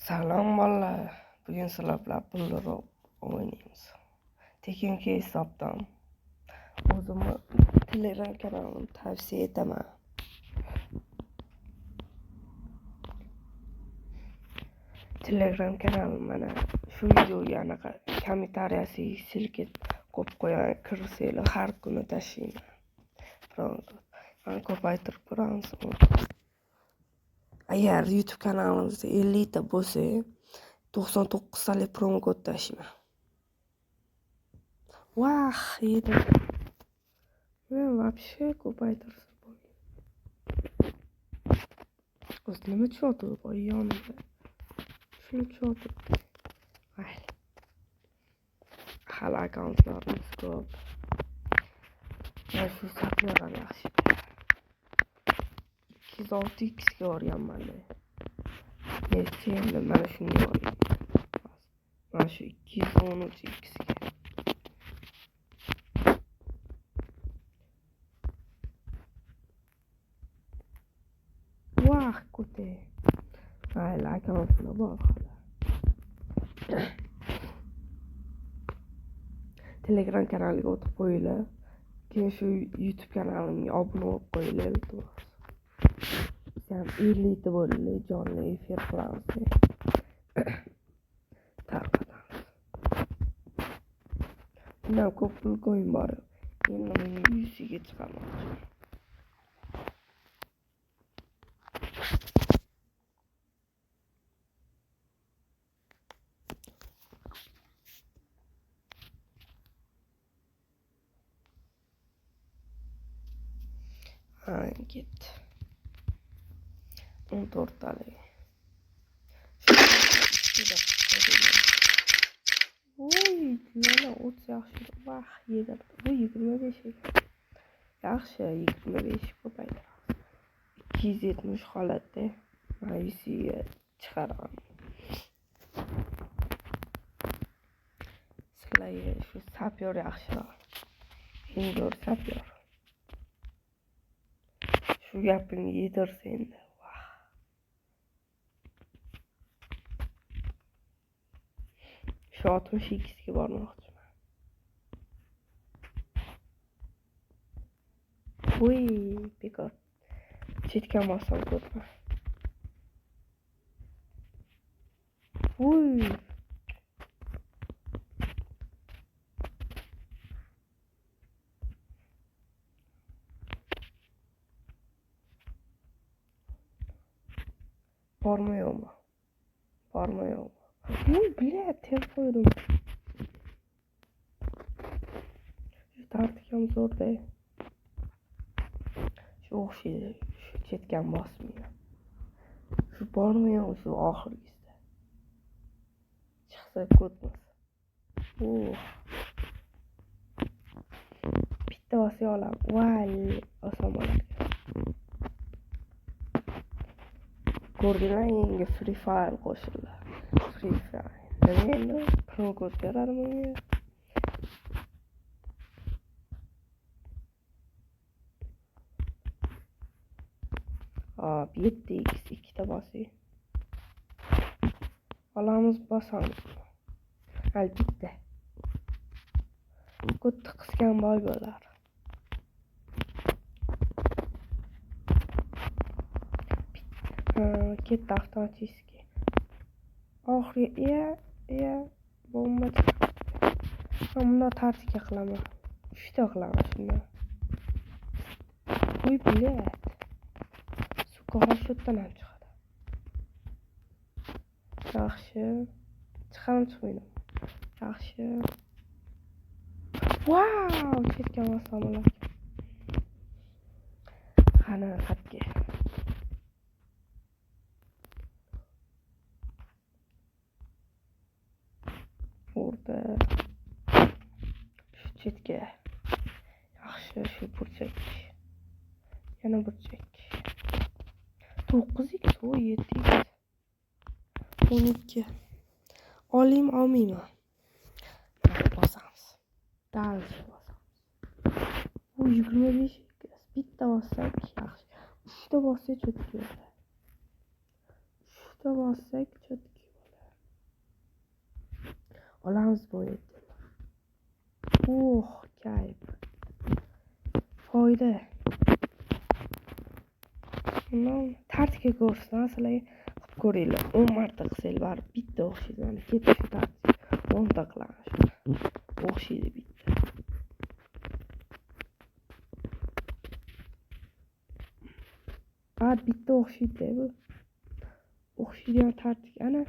Salom bolalar. Bugun sizlar bilan pulliroq o'ynaymiz. Tekinki hisobdan o'zimni Telegram kanalimni tavsiya etaman. Telegram kanalim mana shu videoga anaqa kommentariyasiga silkib qo'yib qo'ying, kirsanglar har kuni tashlayman. Mana ko'paytirib ko'ramiz. Agar YouTube kanalimizda 50 ta bo'lsa, 99 talik promo kod tashlayman. Vah, yedim. Men вообще ko'paytirsa bo'ldi. O'zi nima choti bor yonida? Shuni choti. Mayli. Hali akkauntlarimiz ko'p. Mana shu saplar yaxshi. 206x ga o'rganman. Endi mana shunga o'rganman. Mana shu 213x ga. Vah, ko'te. Mayli, akkauntlar bor hali. Telegram kanaliga o'tib qo'yinglar. Keyin shu YouTube kanalimga obuna bo'lib qo'yinglar, iltimos. Sen 50 ta bo'ldi, jonli efir qilamiz. Tarqatamiz. Bundan ko'p pul coin bor. Endi men 100 ga chiqarmoqchiman. Git. 14 talik. Voy, mana o't yaxshi. Vah, yedim. Bu 25 ekan. Yaxshi, 25 ko'paytiramiz. 270 holatda mana 100 ga chiqaraman. Sizlarga shu sapyor yaxshiroq. Endor sapyor. Shu gapimni yedirsa endi. Shu 62 ga bormoqchiman. Voy, bekor. Chetga bossam ko'rma. Voy. Bormayapman. Voy, блядь, terib qo'ydim. Shu tartikam zo'rda. Shu o'xshaydi. Shu chetgan bosmayman. Shu bormayapman shu oxirgisida. Chiqsa ko'tmas. Bitta bosib olaman. Voy, oson bo'ladi. Ko'rdinglar, yangi Free Fire qo'shildi. Free Fire. Nima endi? Promo kod beradimi menga? Hop, 7x 2 ta bosing. Olamiz, bosamiz. Albatta. Kodni qisgan boy bo'lar. Ketdi avtomatiski. Oxiri bomba chiqdi. Bunda tartibga qilaman. 3 ta qilaman shunda. Voy, блядь. Suka hoshotdan ham chiqadi. Yaxshi. Chiqmaydi. Yaxshi. Wow, chetgan bosamolar. Qani xatga. Burada shu chetga. Yaxshi, shu burchak. Yana burchak. 9x, 7x. 12. Olmayman. Bosamiz. Dальше bosamiz. Bu 25 bitta bossak yaxshi. 3 ta bossak cho'tki bo'ladi. 3 ta bossak cho'tki bo'ladi. olamiz bu yerda. Kayf. Foyda. Tartga ko'rsan, sizlar qilib ko'ringlar. 10 marta qilsanglar baribir bitta o'xshaydi. Mana ketishi tartib 10 ta qilamiz. O'xshaydi bitta. Bitta o'xshaydi bu. O'xshaydigan tartib ana.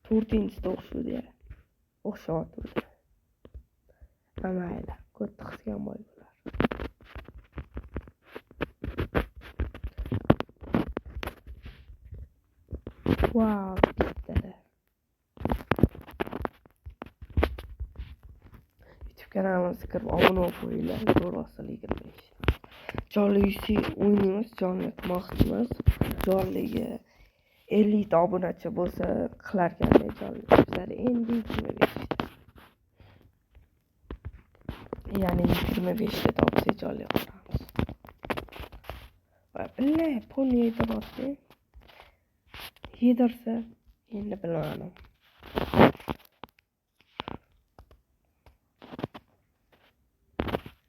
To'rtinchisi o'xshaydi ya. O'xshayotirdi. Mayli, katta qisgan bo'y bo'lar. Wow, bittada. YouTube kanalimizga kirib obuna bo'lib qo'yinglar. To'g'risi 25. Jonli o'ynaymiz, jonli qilmoqchimiz. Jonliga 50 ta obunachi bo'lsa qilarkan jonli. Bizlar endi 25 ta. Ya'ni 25 ta topsa jonli qilamiz. Va bilay, pulni yediradi. Yedirsa, endi bilmadim.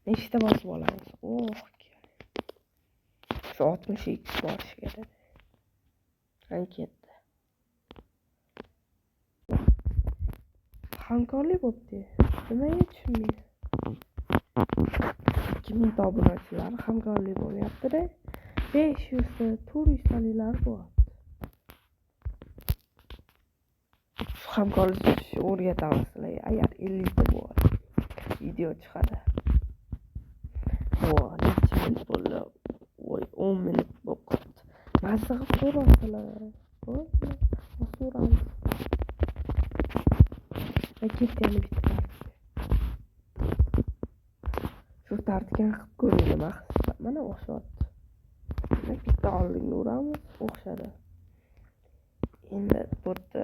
Nechta bosib olamiz? Shu 62 borish kerak. Ketdi. Hamkorlik bo'pti. Nimaga tushunmayman. 2000 ta obunachilar hamkorlik bo'lyapti-da. 500 ta, 400 taliklar bor. Shu hamkorlikni o'rgatamiz sizlarga. Agar 50 ta bor, video chiqadi. Necha minut bo'ldi? 10 minut bo'ldi. Mazza qilib ko'rasizlar. So'ramiz. Ketgan bitta. Shu tartibga qilib ko'ringlar, maqsad. Mana o'xshatdi. Bitta oldinga uramiz, o'xshadi. Endi bitta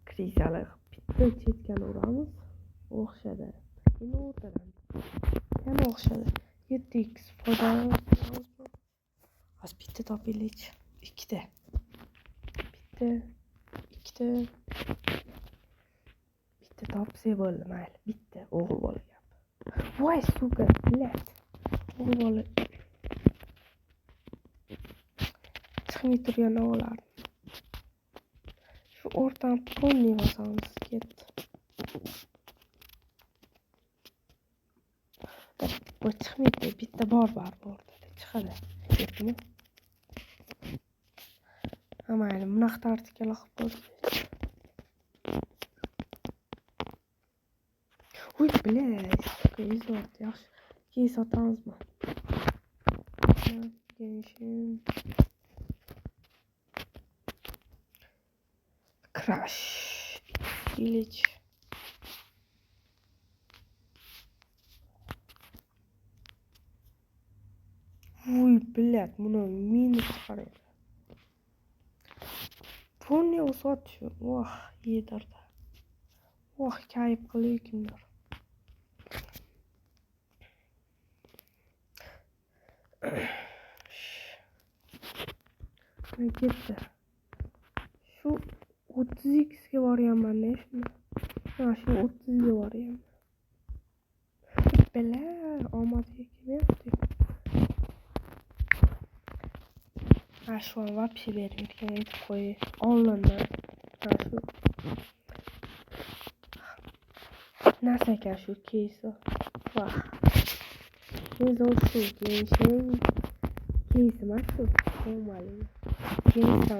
krizalar bitta chetgan uramiz, o'xshadi. Endi o'rtadan. Yana o'xshadi. 7x foydalanish. Bitta topaylik. Ikkita. Bitta, ikkita. Bitta topsa bo'ldi, mayli. Bitta o'g'il bola gap. Voy, suka, bilat. O'g'il bola. Chiqmay turgan o'g'illar. Shu o'rtadan pulni bosamiz, ketdi. Bu chiqmaydi, bitta bor o'rtada chiqadi. Ketdimi? Mayli, bunaqa tartibga qilib qo'ydik. Bilay, yaxshi. Keyin sotamizmi? Crash Village. Bilat, buni minus chiqaradi. Pulni o'sotdi. Yedirdi. Kayf qilib kimdir. Ketdi. Shu 30x ga boryapman-da shuni. Shu 30 ga boryapman. Bilar, omadiga kelmayapti. Shu вообще bermayotgan aytib qo'y. Olindi. Shu nasaka shu keysi. Keysi shu keysi mashu. Nomali. Keysi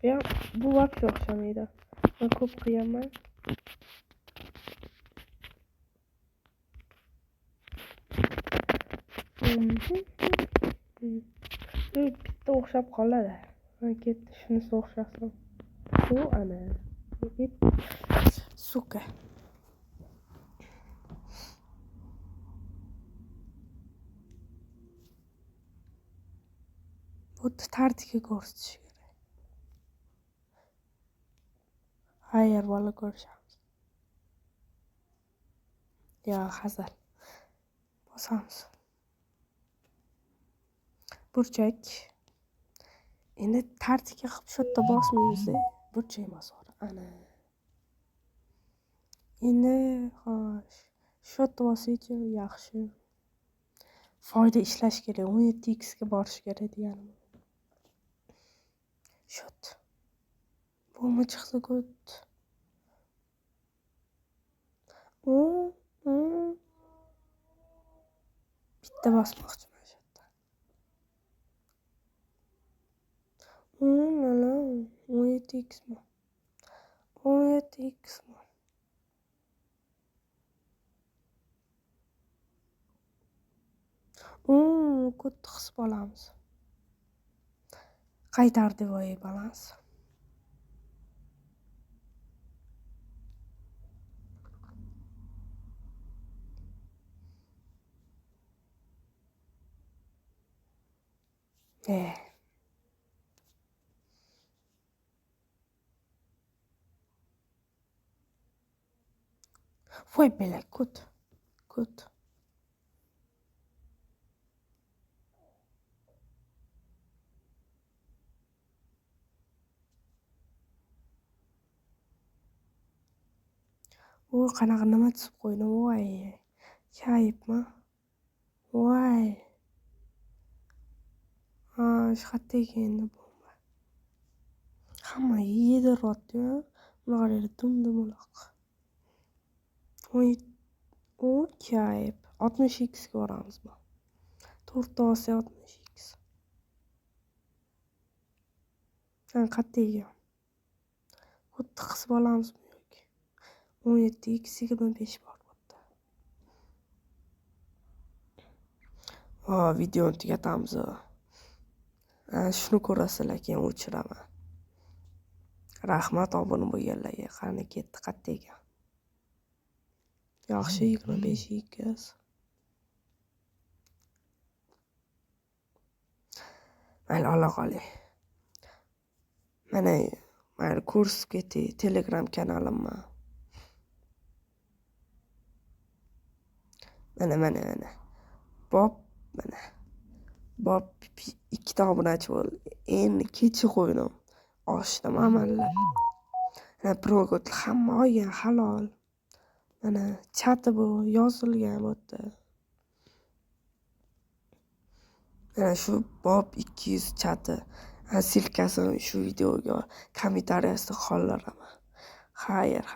ya bu вообще o'xshamaydi. Men ko'p qilganman. Bitta o'xshab qoladi. Ketdi, shunisi o'xshasin. Bu ana. Suka. Bu tartibga ko'rsatish kerak. Hayır, bola ko'rishamiz. Ya, hazal. Bosamiz. Burchak. Endi tartibga qilib shu yerda bosmaymiz. Burchaymiz ana. Endi xo'sh. Shu yerda bosaychi yaxshi. Foyda ishlash kerak. 17x ga borish kerak deganim. Shot. Bo'lma chiqsa gut. Bitta bosmoqchiman shu yerda. Mana 17x mi? 17x mi? Gut qisib olamiz. Qaytardi voy balans. Voy bela gut. Qanaqa nima chizib qo'ydim voy. Kayibmi? Voy. Shu yerda endi bomba. Hamma yediryapti-yu. Bunaqa dum-dumaloq. Kayib. 60x ga boramizmi? 4 olsa 60x. Qayerda ekan? Xuddi qisib olamizmi yoki? 17x 25 bor bo'pti. Videoni tugatamiz. Shuni ko'rasizlar, keyin o'chiraman. Rahmat obuna bo'lganlarga. Qani ketdi, qayerda ekan? Yaxshi 25x. Mayli, ola qoling. Mana kurs keti Telegram kanalimni. Mana. Bob 2 ta obunachi bo'ldi. Endi kechi qo'ydim. Ochdim amallab. Progot hamma olgan halol. Mana chati bu yozilgan bu yerda. Mana shu Bob 200 chati. Silkasini shu videoga kommentariyasida qoldiraman. Xayr.